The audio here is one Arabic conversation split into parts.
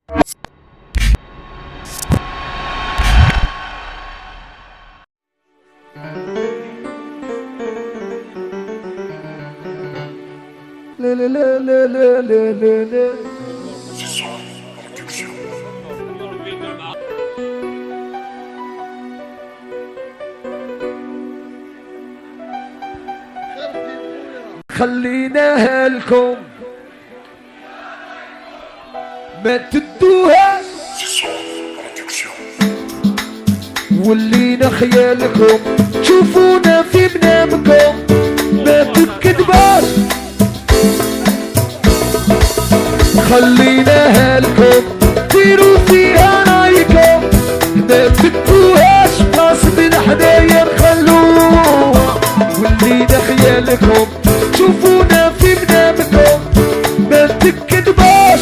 لا لا لا لا لا لا لا لا. خليناها لكم ما تدوهاش، ولينا خيالكم تشوفونا في منامكم ما تكذباش. خليناها لكم ديروا فيها رايكم ما تدوهاش، غصب حدايا نخلوه. ولينا خيالكم تشوفونا في منامكم ما تكذباش.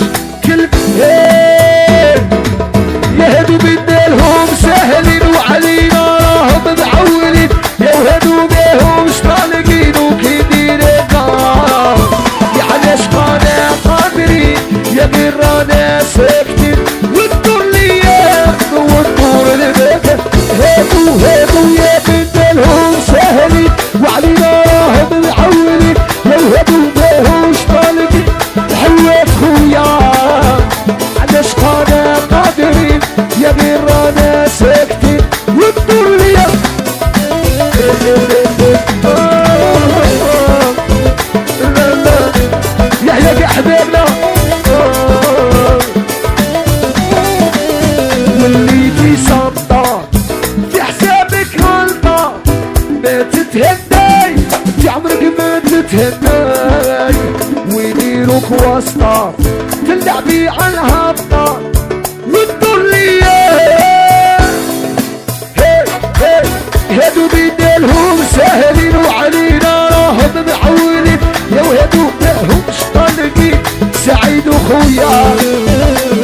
يا هادو بدالهم سهلين وعلينا راهم معولين، يا هادو بيهمش طالقين وكيدين النار. يا علاش قانا قادرين يا غير رانا ساكتين، والدور ليام والدور لبكت. هادو يا بدالهم سهلين وعلينا راهم معولين، يا هادو بيهمش طالقين. حواك خويا علاش قانا قادرين يا غير رانا ساكتين، والدور ليا يحيى حبيبنا. وليتي صدار في حسابك غلطة ما تتهناي، انت عمرك ما تتهناي. ويديروك واسطة تلعبي على الهبطة والدور ليا. هادو بدالهم ساهلين وعلينا راهم معولين، يا وهادو ماهمش طالقين. سعيد وخويا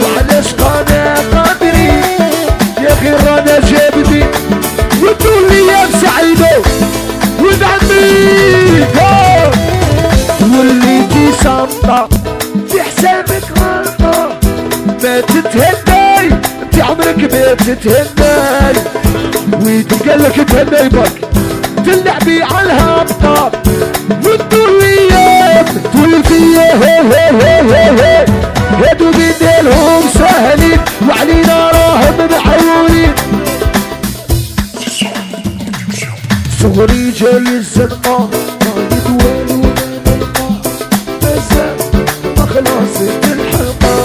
وعلاش قانا قادرين يا غير رانا جابدين، والدور ليا سعيدو ولد عمي. وليتي صامتة في حسابك غلطة ما تتهناي، انت عمرك ما تتهناي. ويتقالك تهناي برك تلعبي على الهبطة والدور ليا تولي فيا. هادو بدالهم سهلين وعلينا راهم معولين. صغري جاي الزنقة ما يدوالو ما خلصت الحلقة.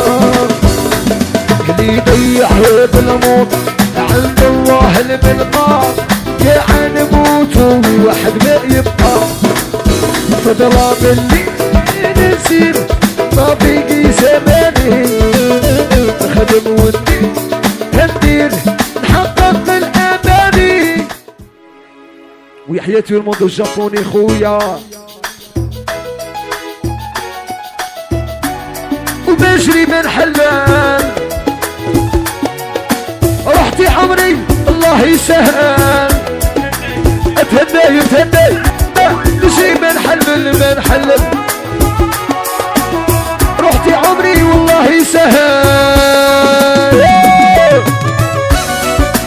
اللي يضيع هذا الموت عند الله الملقى، يا نموت وواحد ما يبقى. فضلا مني نسير ما بيجي زماني، نخدم ودي هندير نحقق الاماني. ويحياتي الموندو الجابوني خويا وبجري من حلال. رحتي عمري الله يسهل، اتهنى نجي من حلم. رحتي عمري والله يسهل.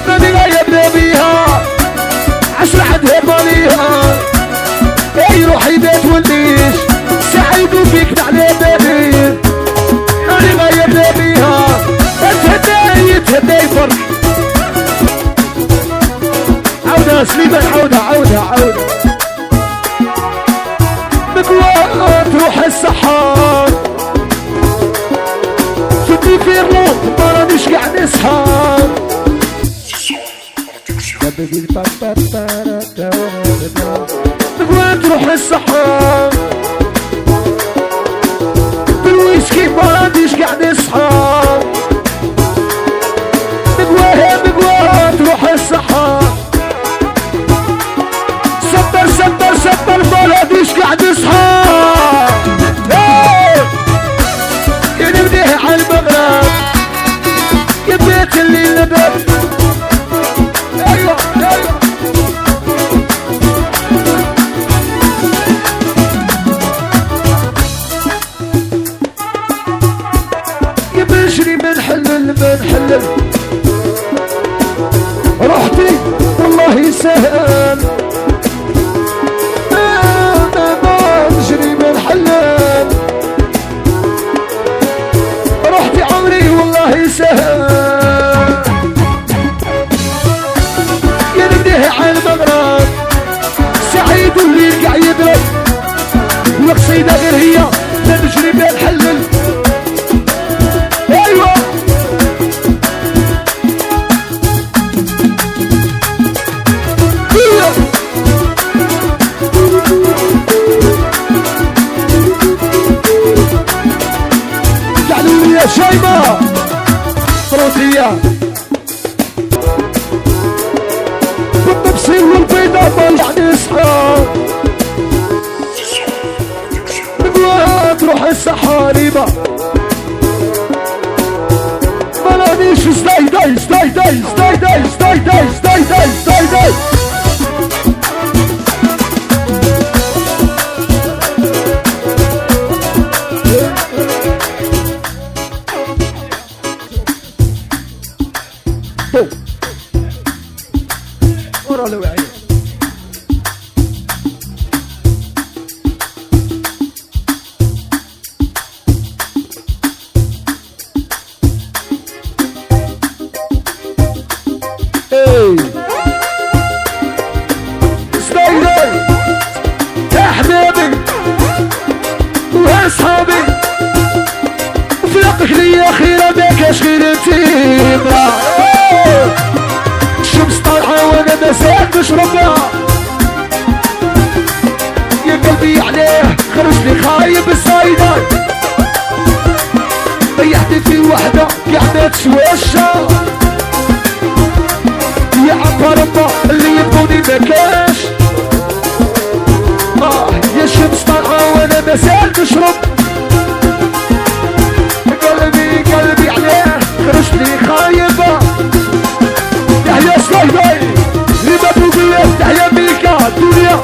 ماني غايب بيها 10 عندها باليها. اي روحي بيت وليش سعيد وفيك على بابي. ماني غايب بيها تهدي فرق. عودة سليمان عودة مقوى تروح السحار. فتي في الروح ما رانيش قاعد نسهر. مقوى تروح السحار بالويسكي ما رانيش قاعد نسهر. مقوى تروح السحار. سبر ما رانيش قاعد نسهر. يا نبنيها على المغرب يا بيت اللي لبب. ايوه نجري بنحلل رحتي والله يسهل نجري بنحلل رحتي عمري والله يسهل يا نبديه على المغرب سعيد واللي يرجع يضرب والقصيدة غير هي نجري بنحلل ايوه قالوا لي يا شيماء فروسية بالنفسي والبيضة يعني اصحاب تروح السحاريبة ملانيش ستاي داي ستاي داي ستاي داي ستاي داي ستاي داي ستاي داي ورا لو عيني لي اخيرا بكاش غير انتيما الشمس طالعه وانا مازال نشربها يا قلبي عليه خرج لي خايب الصايدة ريحتي في وحده كاع ما تشوشها يا عبارة اللي يبغوني مكاش يا الشمس طالعه وانا مازال نشرب قلبي عليه خرج لي خايبة تحيا سلايداي لما بوبية تحيا ميكا الدنيا